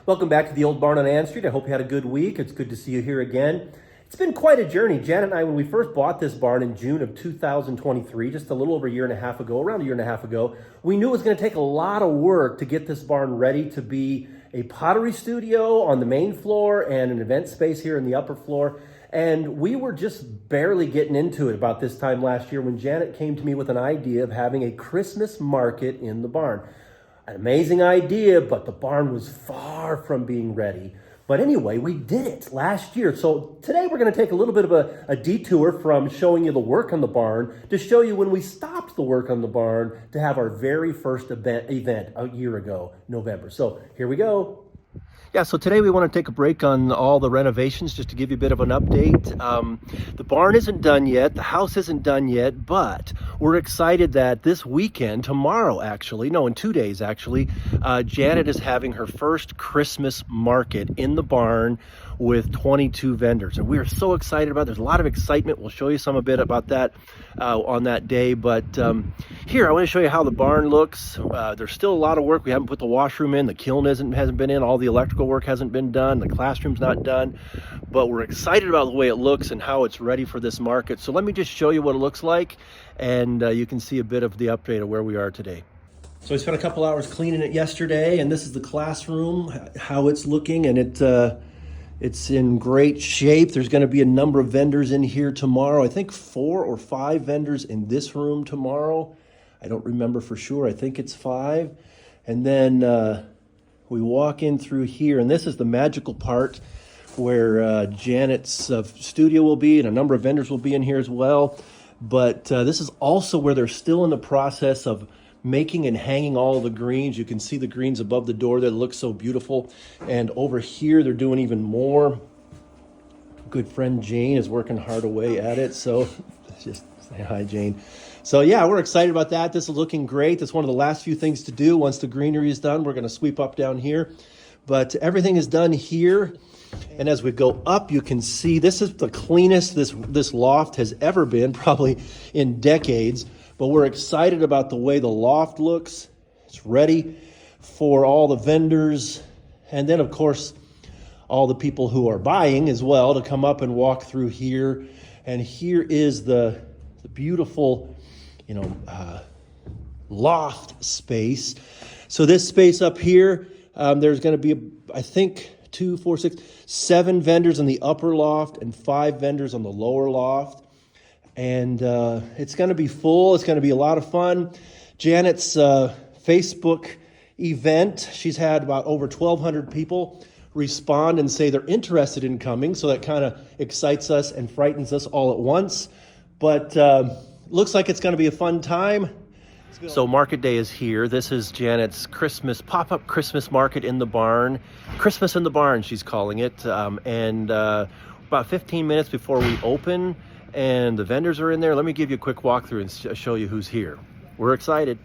Welcome back to the old barn on Ann Street. I hope you had a good week. It's good to see you here again. It's been quite a journey. Janet and I, when we first bought this barn in June of 2023, just a little over a year and a half ago, around a year and a half ago, we knew it was going to take a lot of work to get this barn ready to be a pottery studio on the main floor and an event space here in the upper floor. And we were just barely getting into it about this time last year when Janet came to me with an idea of having a Christmas market in the barn. An amazing idea, but the barn was far from being ready. But anyway, we did it last year. So today we're going to take a little bit of a detour from showing you the work on the barn to show you when we stopped the work on the barn to have our very first event a year ago, November. So here we go. Yeah, so today we want to take a break on all the renovations just to give you a bit of an update. The barn isn't done yet, the house isn't done yet, but we're excited that this weekend, tomorrow actually, no, in 2 days actually, Janet is having her first Christmas market in the barn with 22 vendors. And we are so excited about it. There's a lot of excitement. We'll show you some a bit about that on that day. But here, I want to show you how the barn looks. There's still a lot of work. We haven't put the washroom in. The kiln hasn't been in. All the electrical work hasn't been done. The classroom's not done. But we're excited about the way it looks and how it's ready for this market. So let me just show you what it looks like. And you can see a bit of the update of where we are today. So we spent a couple hours cleaning it yesterday. And this is the classroom, how it's looking. And it's in great shape. There's going to be a number of vendors in here tomorrow. I think 4 or 5 vendors in this room tomorrow. I don't remember for sure. I think it's 5. And then we walk in through here, and this is the magical part where Janet's studio will be, and a number of vendors will be in here as well. But this is also where they're still in the process of making and hanging all the greens. You can see the greens above the door that look so beautiful. And over here, they're doing even more. Good friend Jane is working hard away at it. So just say hi, Jane. So yeah, we're excited about that. This is looking great. That's one of the last few things to do. Once the greenery is done, we're going to sweep up down here. But everything is done here. And as we go up, you can see this is the cleanest this loft has ever been, probably in decades. But we're excited about the way the loft looks. It's ready for all the vendors. And then, of course, all the people who are buying as well to come up and walk through here. And here is the beautiful, loft space. So this space up here, there's going to be, I think, 2, 4, 6, 7 vendors in the upper loft and 5 vendors on the lower loft. And it's going to be full. It's going to be a lot of fun. Janet's Facebook event, she's had about over 1,200 people respond and say they're interested in coming. So that kind of excites us and frightens us all at once. But looks like it's going to be a fun time. So market day is here. This is Janet's pop-up Christmas market in the barn. Christmas in the barn, she's calling it. And about 15 minutes before we open, and the vendors are in there. Let me give you a quick walkthrough and show you who's here. We're excited.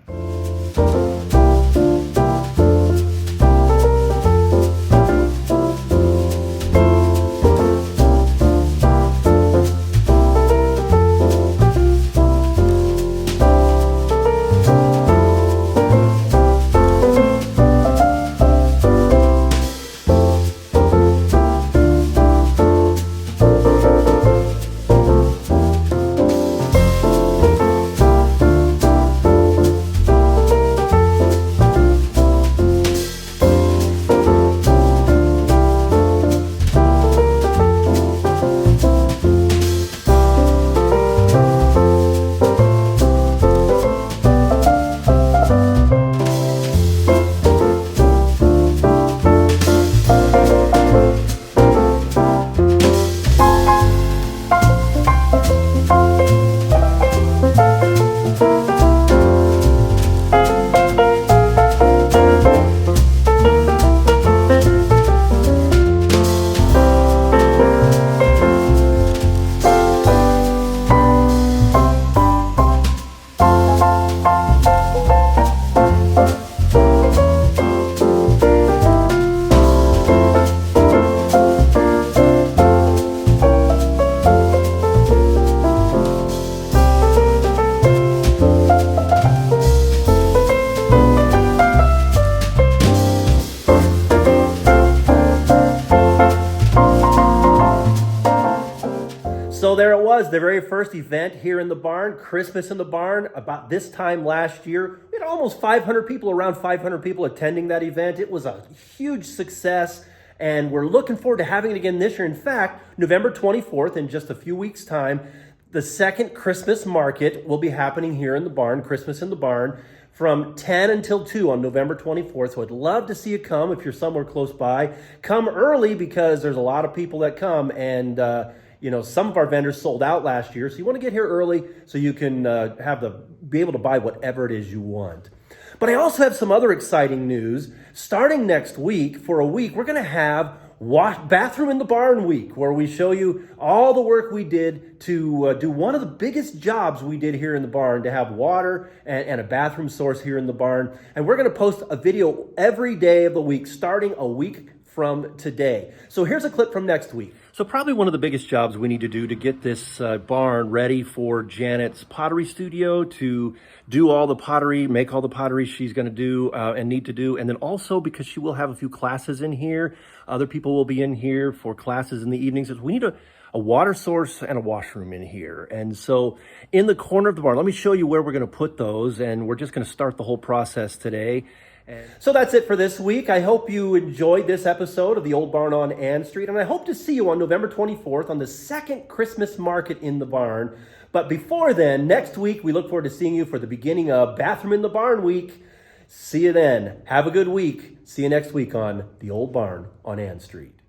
was the very first event here in the barn, Christmas in the barn, about this time last year. We had almost 500 people, around 500 people attending that event. It was a huge success, and we're looking forward to having it again this year. In fact, November 24th, in just a few weeks' time, the second Christmas market will be happening here in the barn, Christmas in the barn, from 10 until 2 on November 24th. So I'd love to see you come if you're somewhere close by. Come early because there's a lot of people that come, and some of our vendors sold out last year. So you want to get here early so you can be able to buy whatever it is you want. But I also have some other exciting news. Starting next week, for a week, we're going to have Bathroom in the Barn Week, where we show you all the work we did to do one of the biggest jobs we did here in the barn, to have water and a bathroom source here in the barn. And we're going to post a video every day of the week, starting a week from today. So here's a clip from next week. So probably one of the biggest jobs we need to do to get this barn ready for Janet's pottery studio, to do all the pottery, make all the pottery she's going to do and need to do. And then also because she will have a few classes in here. Other people will be in here for classes in the evenings. We need a water source and a washroom in here. And so in the corner of the barn, let me show you where we're going to put those. And we're just going to start the whole process today. So that's it for this week. I hope you enjoyed this episode of the Old Barn on Ann Street, and I hope to see you on November 24th on the second Christmas market in the barn. But before then, next week, we look forward to seeing you for the beginning of Bathroom in the Barn Week. See you then. Have a good week. See you next week on the Old Barn on Ann Street.